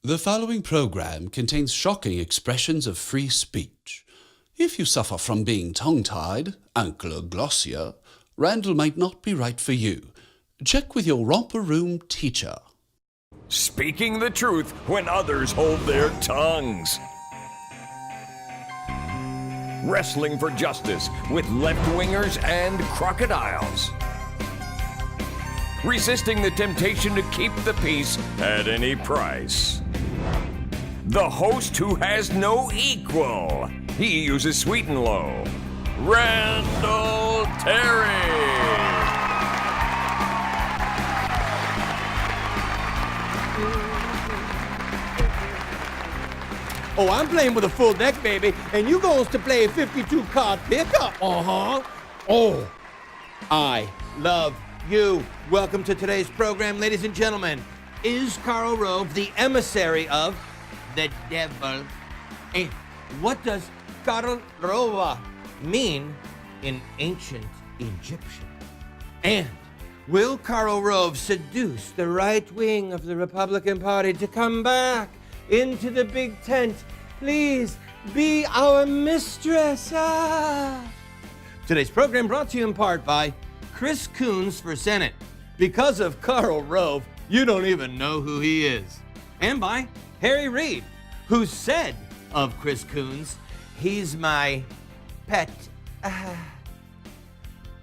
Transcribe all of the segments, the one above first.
The following program contains shocking expressions of free speech. If you suffer from being tongue-tied, ankylosing, Randall might not be right for you. Check with your romper room teacher. Speaking the truth when others hold their tongues. Wrestling for justice with left-wingers and crocodiles. Resisting the temptation to keep the peace at any price. The host who has no equal. He uses sweet and low. Randall Terry. Oh, I'm playing with a full deck, baby, and you goes to play a 52-card pickup. Oh, I love you. Welcome to today's program, ladies and gentlemen. Is Karl Rove the emissary of the devil? And what does Karl Rove mean in ancient Egyptian? And will Karl Rove seduce the right wing of the Republican Party to come back into the big tent? Please be our mistress. Today's program brought to you in part by Chris Coons for Senate. Because of Karl Rove, you don't even know who he is. And by Harry Reid, who said of Chris Coons, he's my pet.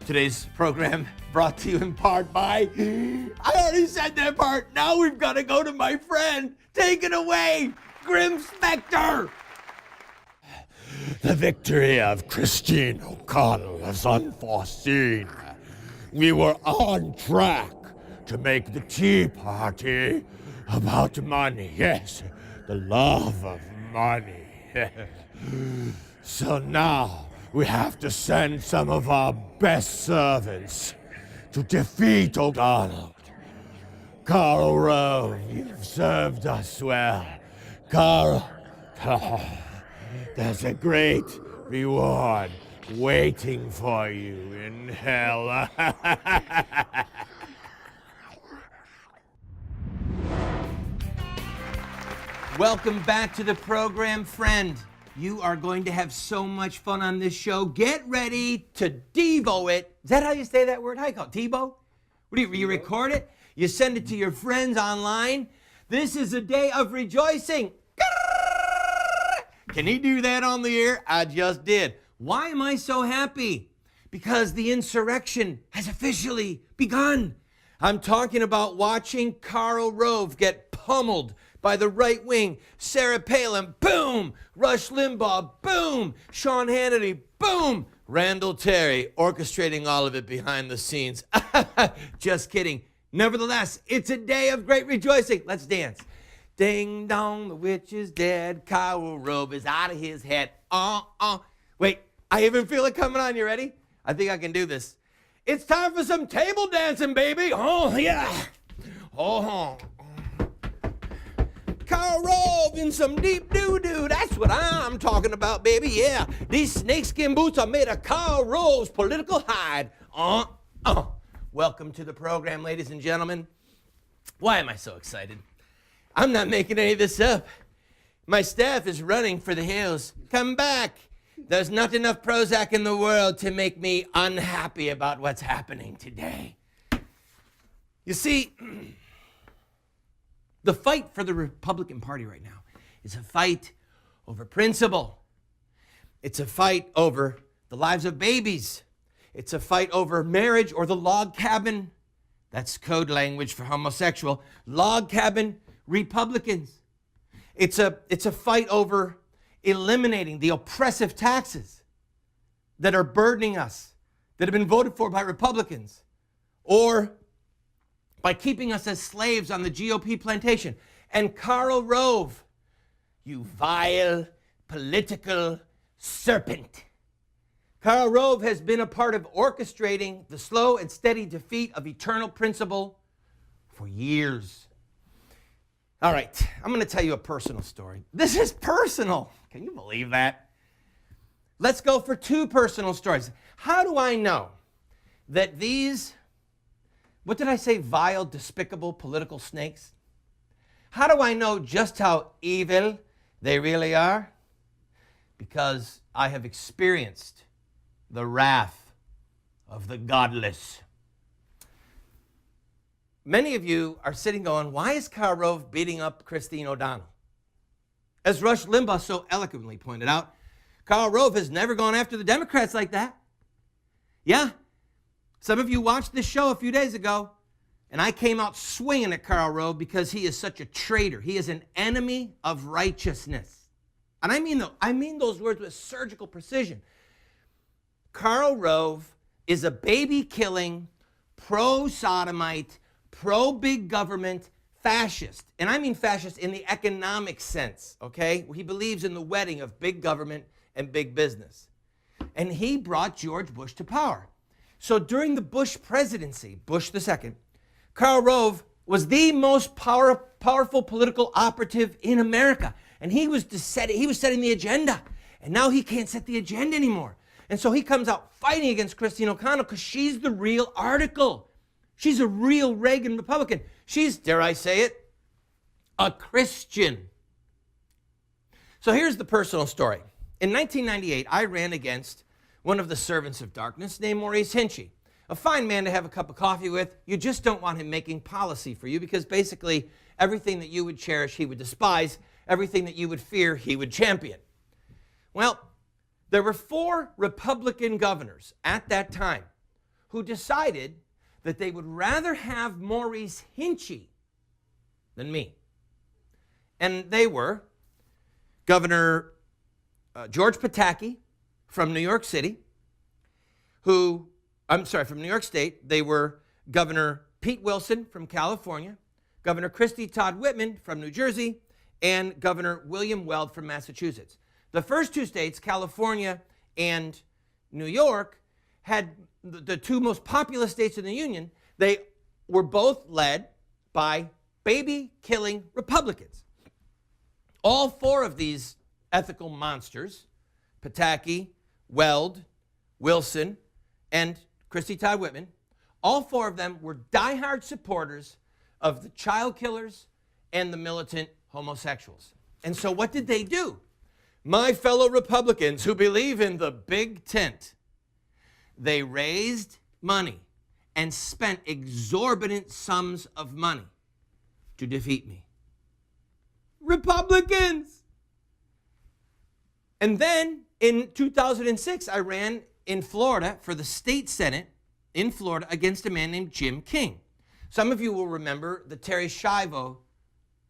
Today's program brought to you in part by, I already said that part, now we've got to go to my friend. Take it away, Grim Spectre. The victory of Christine O'Connell was unforeseen. We were on track to make the Tea Party about money. Yes, the love of money. So now we have to send some of our best servants to defeat O'Donnell. Karl Rove, you've served us well. Karl, there's a great reward waiting for you in hell. Welcome back to the program, friend. You are going to have so much fun on this show. Get ready to Devo it. Is that how you say that word? How you call it? Devo? What do you record it? You send it to your friends online. This is a day of rejoicing. Can he do that on the air? I just did. Why am I so happy? Because the insurrection has officially begun. I'm talking about watching Karl Rove get pummeled by the right wing. Sarah Palin, boom. Rush Limbaugh, boom. Sean Hannity, boom. Randall Terry orchestrating all of it behind the scenes. Just kidding. Nevertheless, it's a day of great rejoicing. Let's dance. Ding dong, the witch is dead. Karl Rove is out of his head. Wait, I even feel it coming on. You ready? I think I can do this. It's time for some table dancing, baby. Oh, yeah. Oh, Karl Rove in some deep doo-doo. That's what I'm talking about, baby. Yeah, these snakeskin boots are made of Karl Rove's political hide. Welcome to the program, ladies and gentlemen. Why am I so excited? I'm not making any of this up. My staff is running for the hills. Come back. There's not enough Prozac in the world to make me unhappy about what's happening today. You see, the fight for the Republican Party right now is a fight over principle. It's a fight over the lives of babies. It's a fight over marriage or the log cabin. That's code language for homosexual. Log cabin Republicans. It's a fight over eliminating the oppressive taxes that are burdening us, that have been voted for by Republicans, or by keeping us as slaves on the GOP plantation. And Karl Rove, you vile political serpent. Karl Rove has been a part of orchestrating the slow and steady defeat of eternal principle for years. All right, I'm going to tell you a personal story. This is personal. Can you believe that? Let's go for two personal stories. How do I know that these, what did I say, vile, despicable political snakes? How do I know just how evil they really are? Because I have experienced the wrath of the godless. Many of you are sitting going, why is Karl Rove beating up Christine O'Donnell? As Rush Limbaugh so eloquently pointed out, Karl Rove has never gone after the Democrats like that. Yeah, some of you watched this show a few days ago, and I came out swinging at Karl Rove because he is such a traitor. He is an enemy of righteousness. And I mean those words with surgical precision. Karl Rove is a baby-killing, pro-sodomite, pro-big government fascist. And I mean fascist in the economic sense, okay? He believes in the wedding of big government and big business. And he brought George Bush to power. So during the Bush presidency, Bush II, Karl Rove was the most powerful political operative in America. And he was setting the agenda. And now he can't set the agenda anymore. And so he comes out fighting against Christine O'Connell because she's the real article. She's a real Reagan Republican. She's, dare I say it, a Christian. So here's the personal story. In 1998, I ran against one of the servants of darkness named Maurice Hinchey. A fine man to have a cup of coffee with. You just don't want him making policy for you because basically everything that you would cherish, he would despise. Everything that you would fear, he would champion. Well, there were 4 Republican governors at that time who decided that they would rather have Maurice Hinchey than me. And they were Governor George Pataki from New York City, from New York State. They were Governor Pete Wilson from California, Governor Christie Todd Whitman from New Jersey, and Governor William Weld from Massachusetts. The first 2 states, California and New York, had the 2 most populous states in the Union. They were both led by baby-killing Republicans. All 4 of these ethical monsters, Pataki, Weld, Wilson, and Christie Todd Whitman, all 4 of them were diehard supporters of the child killers and the militant homosexuals. And so what did they do? My fellow Republicans who believe in the big tent, they raised money and spent exorbitant sums of money to defeat me. Republicans! And then in 2006, I ran in Florida for the state Senate in Florida against a man named Jim King. Some of you will remember the Terri Schiavo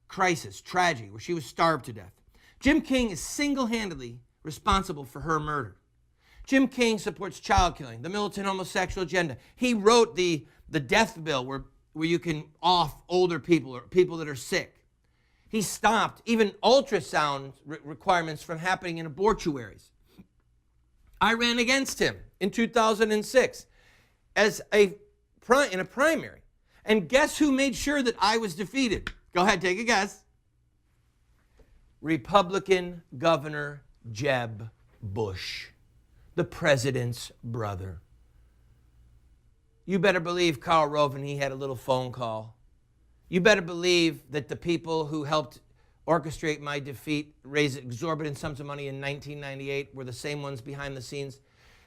crisis, tragedy, where she was starved to death. Jim King is single-handedly responsible for her murder. Jim King supports child killing, the militant homosexual agenda. He wrote the death bill where you can off older people or people that are sick. He stopped even ultrasound requirements from happening in abortuaries. I ran against him in 2006 in a primary. And guess who made sure that I was defeated? Go ahead, take a guess. Republican Governor Jeb Bush, the president's brother. You better believe Karl Rove and he had a little phone call. You better believe that the people who helped orchestrate my defeat, raise exorbitant sums of money in 1998, were the same ones behind the scenes.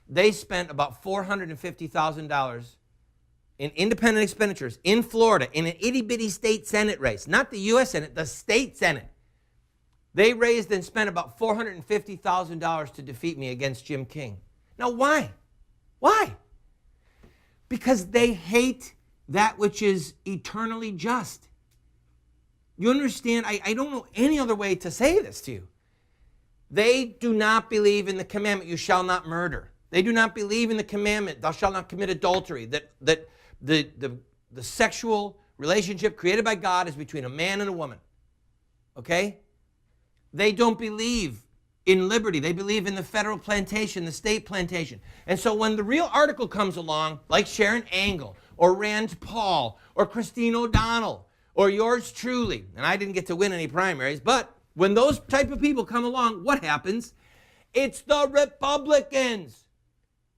They spent about $450,000 in independent expenditures in Florida in an itty-bitty state Senate race, not the U.S. Senate, the state Senate. They raised and spent about $450,000 to defeat me against Jim King. Now, why? Why? Because they hate that which is eternally just. You understand? I don't know any other way to say this to you. They do not believe in the commandment, you shall not murder. They do not believe in the commandment, thou shalt not commit adultery, that the sexual relationship created by God is between a man and a woman. Okay? They don't believe in liberty. They believe in the federal plantation, the state plantation. And so when the real article comes along, like Sharon Angle, or Rand Paul, or Christine O'Donnell, or yours truly, and I didn't get to win any primaries, but when those type of people come along, what happens? It's the Republicans,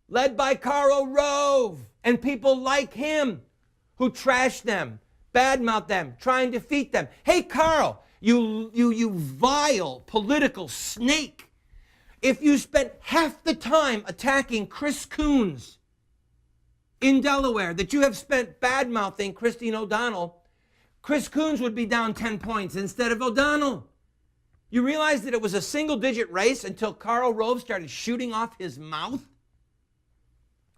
led by Karl Rove, and people like him, who trash them, badmouth them, try and defeat them. Hey, Karl, you vile political snake. If you spent half the time attacking Chris Coons in Delaware that you have spent bad-mouthing Christine O'Donnell, Chris Coons would be down 10 points instead of O'Donnell. You realize that it was a single-digit race until Karl Rove started shooting off his mouth?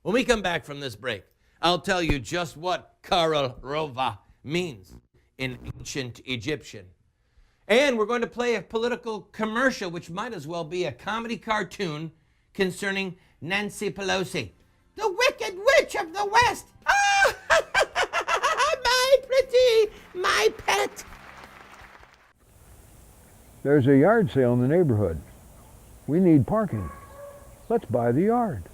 When we come back from this break, I'll tell you just what Karl Rove means in ancient Egyptian. And we're going to play a political commercial, which might as well be a comedy cartoon concerning Nancy Pelosi, the Wicked Witch of the West. Ah, my pretty, my pet. There's a yard sale in the neighborhood. We need parking. Let's buy the yard.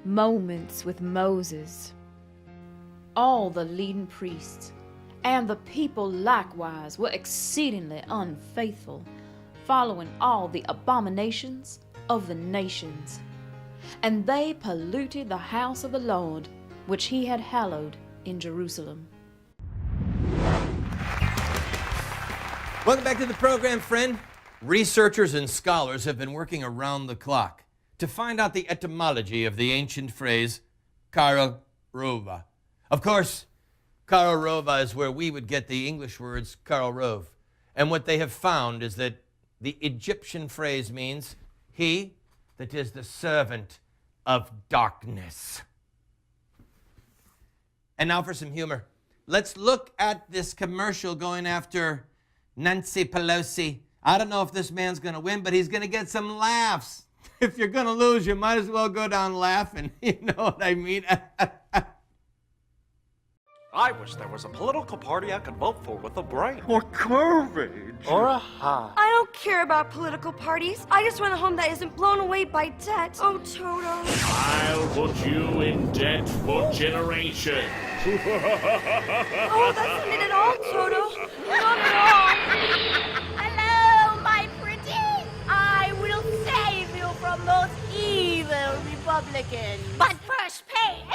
Moments with Moses. All the leading priests and the people likewise were exceedingly unfaithful, following all the abominations of the nations. And they polluted the house of the Lord, which he had hallowed in Jerusalem. Welcome back to the program, friend. Researchers and scholars have been working around the clock to find out the etymology of the ancient phrase, Karl Rove. Of course, Karl Rove is where we would get the English words Karl Rove. And what they have found is that the Egyptian phrase means, he that is the servant of darkness. And now for some humor. Let's look at this commercial going after Nancy Pelosi. I don't know if this man's going to win, but he's going to get some laughs. If you're going to lose, you might as well go down laughing. You know what I mean? I wish there was a political party I could vote for with a brain. Or courage. Or a heart. I don't care about political parties. I just want a home that isn't blown away by debt. Oh, Toto. I'll put you in debt for generations. Oh, that's not it at all, Toto. Not at all. Hello, my pretty. I will save you from those evil Republicans. But first, pay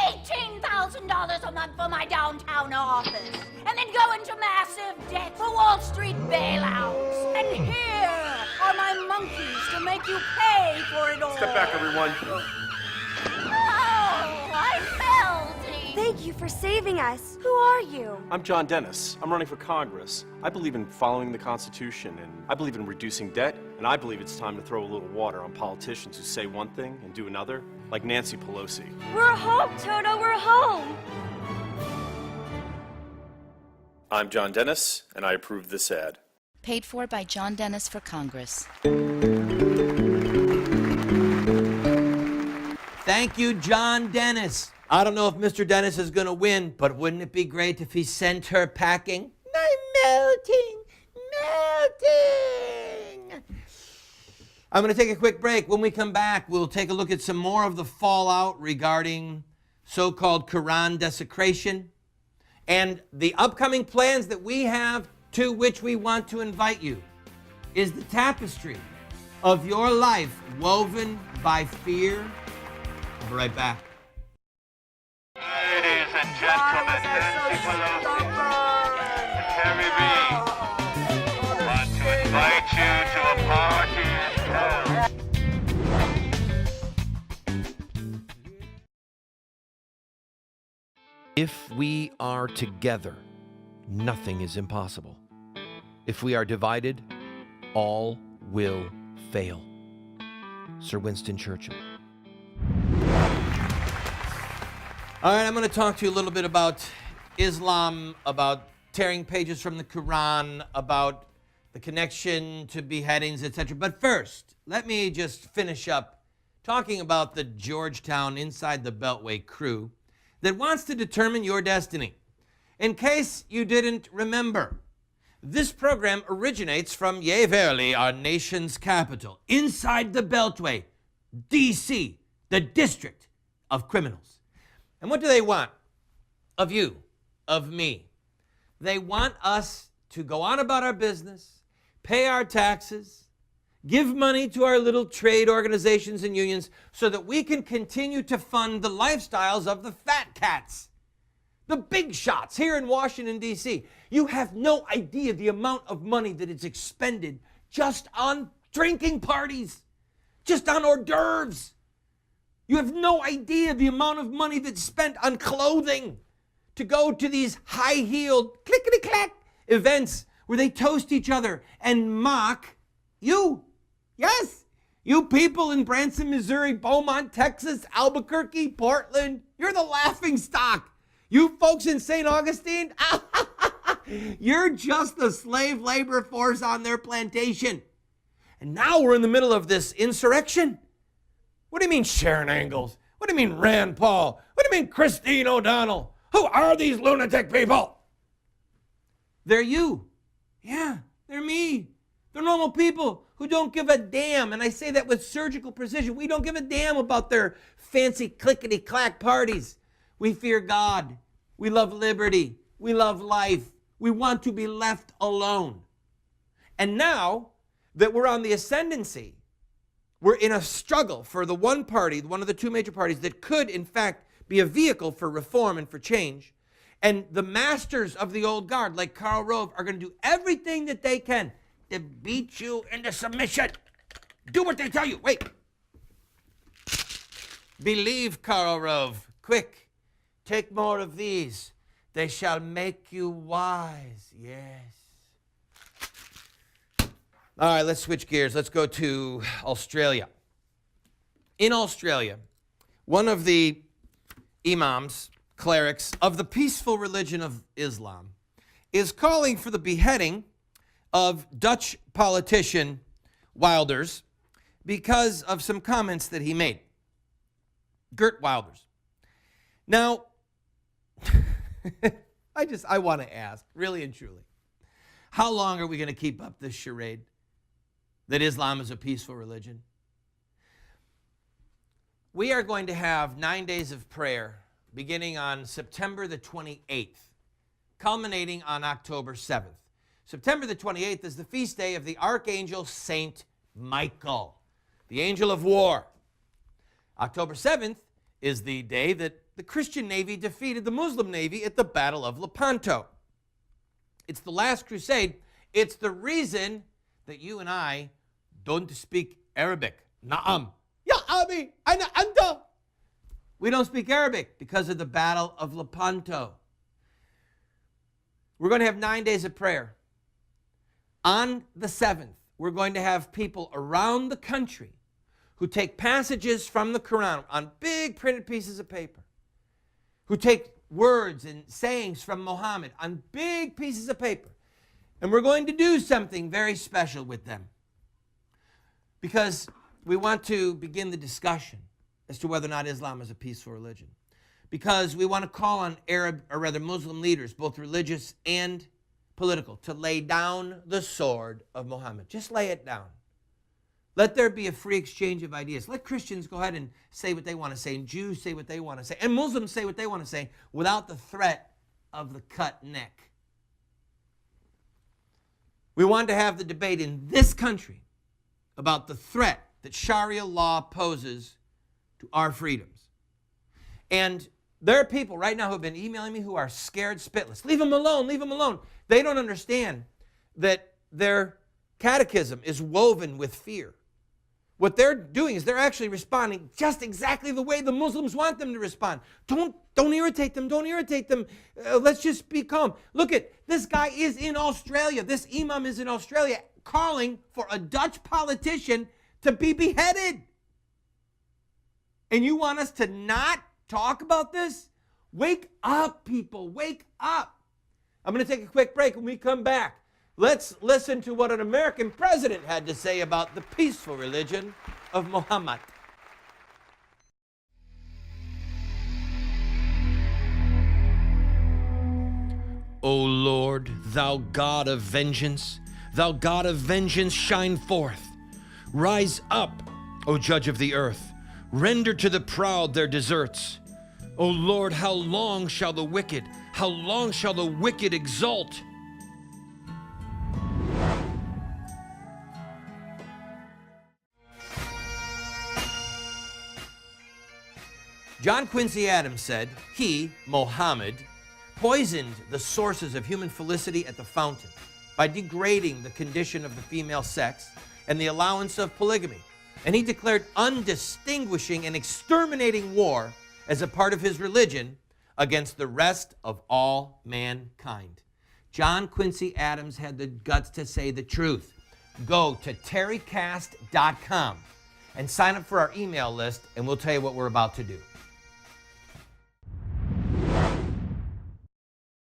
$18,000 a month for my downtown office, and then go into massive debt for Wall Street bailouts. And here are my monkeys to make you pay for it all. Step back, everyone. Oh, I'm melting. Thank you for saving us. Who are you? I'm John Dennis. I'm running for Congress. I believe in following the Constitution, and I believe in reducing debt, and I believe it's time to throw a little water on politicians who say one thing and do another, like Nancy Pelosi. We're home, Toto. We're home. I'm John Dennis, and I approve this ad. Paid for by John Dennis for Congress. Thank you, John Dennis. I don't know if Mr. Dennis is going to win, but wouldn't it be great if he sent her packing? I'm melting, melting. I'm going to take a quick break. When we come back, we'll take a look at some more of the fallout regarding so-called Quran desecration and the upcoming plans that we have, to which we want to invite you. Is the tapestry of your life woven by fear? I'll be right back. Ladies and gentlemen, Nancy Pelosi and Harry B. want to invite you to a party in hell. If we are together, nothing is impossible. If we are divided, all will fail. Sir Winston Churchill. All right, I'm going to talk to you a little bit about Islam, about tearing pages from the Quran, about the connection to beheadings, etc. But first, let me just finish up talking about the Georgetown Inside the Beltway crew that wants to determine your destiny. In case you didn't remember, this program originates from, yea, verily, our nation's capital, inside the Beltway, D.C., the District of Criminals. And what do they want? Of you, of me. They want us to go on about our business, pay our taxes, give money to our little trade organizations and unions so that we can continue to fund the lifestyles of the fat cats, the big shots here in Washington, D.C. You have no idea the amount of money that is expended just on drinking parties, just on hors d'oeuvres. You have no idea the amount of money that's spent on clothing to go to these high-heeled, clickety-clack events where they toast each other and mock you. Yes, you people in Branson, Missouri, Beaumont, Texas, Albuquerque, Portland, you're the laughing stock. You folks in St. Augustine, you're just the slave labor force on their plantation. And now we're in the middle of this insurrection. What do you mean Sharon Ingalls? What do you mean Rand Paul? What do you mean Christine O'Donnell? Who are these lunatic people? They're you. Yeah, they're me. They're normal people who don't give a damn. And I say that with surgical precision. We don't give a damn about their fancy clickety-clack parties. We fear God. We love liberty. We love life. We want to be left alone. And now that we're on the ascendancy, we're in a struggle for the one party, one of the two major parties that could, in fact, be a vehicle for reform and for change. And the masters of the old guard, like Karl Rove, are going to do everything that they can to beat you into submission. Do what they tell you. Wait. Believe, Karl Rove. Quick. Take more of these. They shall make you wise. Yes. All right, let's switch gears. Let's go to Australia. In Australia, one of the imams, clerics of the peaceful religion of Islam, is calling for the beheading of Dutch politician Wilders because of some comments that he made. Geert Wilders. Now, I want to ask, really and truly, how long are we going to keep up this charade that Islam is a peaceful religion? We are going to have 9 days of prayer beginning on September the 28th, culminating on October 7th. September the 28th is the feast day of the Archangel Saint Michael, the angel of war. October 7th is the day that the Christian navy defeated the Muslim navy at the Battle of Lepanto. It's the last crusade. It's the reason that you and I don't speak Arabic. Na'am. Ya abi, ana anta. We don't speak Arabic because of the Battle of Lepanto. We're going to have 9 days of prayer. On the 7th, we're going to have people around the country who take passages from the Quran on big printed pieces of paper, who take words and sayings from Muhammad on big pieces of paper. And we're going to do something very special with them because we want to begin the discussion as to whether or not Islam is a peaceful religion. Because we want to call on Arab, or rather Muslim leaders, both religious and political, to lay down the sword of Muhammad. Just lay it down. Let there be a free exchange of ideas. Let Christians go ahead and say what they want to say, and Jews say what they want to say, and Muslims say what they want to say without the threat of the cut neck. We want to have the debate in this country about the threat that Sharia law poses to our freedoms. And there are people right now who have been emailing me who are scared spitless. Leave them alone, leave them alone. They don't understand that their catechism is woven with fear. What they're doing is they're actually responding just exactly the way the Muslims want them to respond. Don't irritate them. Don't irritate them. Let's just be calm. Look at this guy is in Australia. This imam is in Australia calling for a Dutch politician to be beheaded. And you want us to not talk about this? Wake up, people. Wake up. I'm going to take a quick break. When we come back, let's listen to what an American president had to say about the peaceful religion of Muhammad. O Lord, thou God of vengeance, shine forth. Rise up, O judge of the earth. Render to the proud their deserts. O Lord, how long shall the wicked exult? John Quincy Adams said he, Mohammed, poisoned the sources of human felicity at the fountain by degrading the condition of the female sex and the allowance of polygamy. And he declared undistinguishing and exterminating war as a part of his religion against the rest of all mankind. John Quincy Adams had the guts to say the truth. Go to terrycast.com and sign up for our email list, and we'll tell you what we're about to do.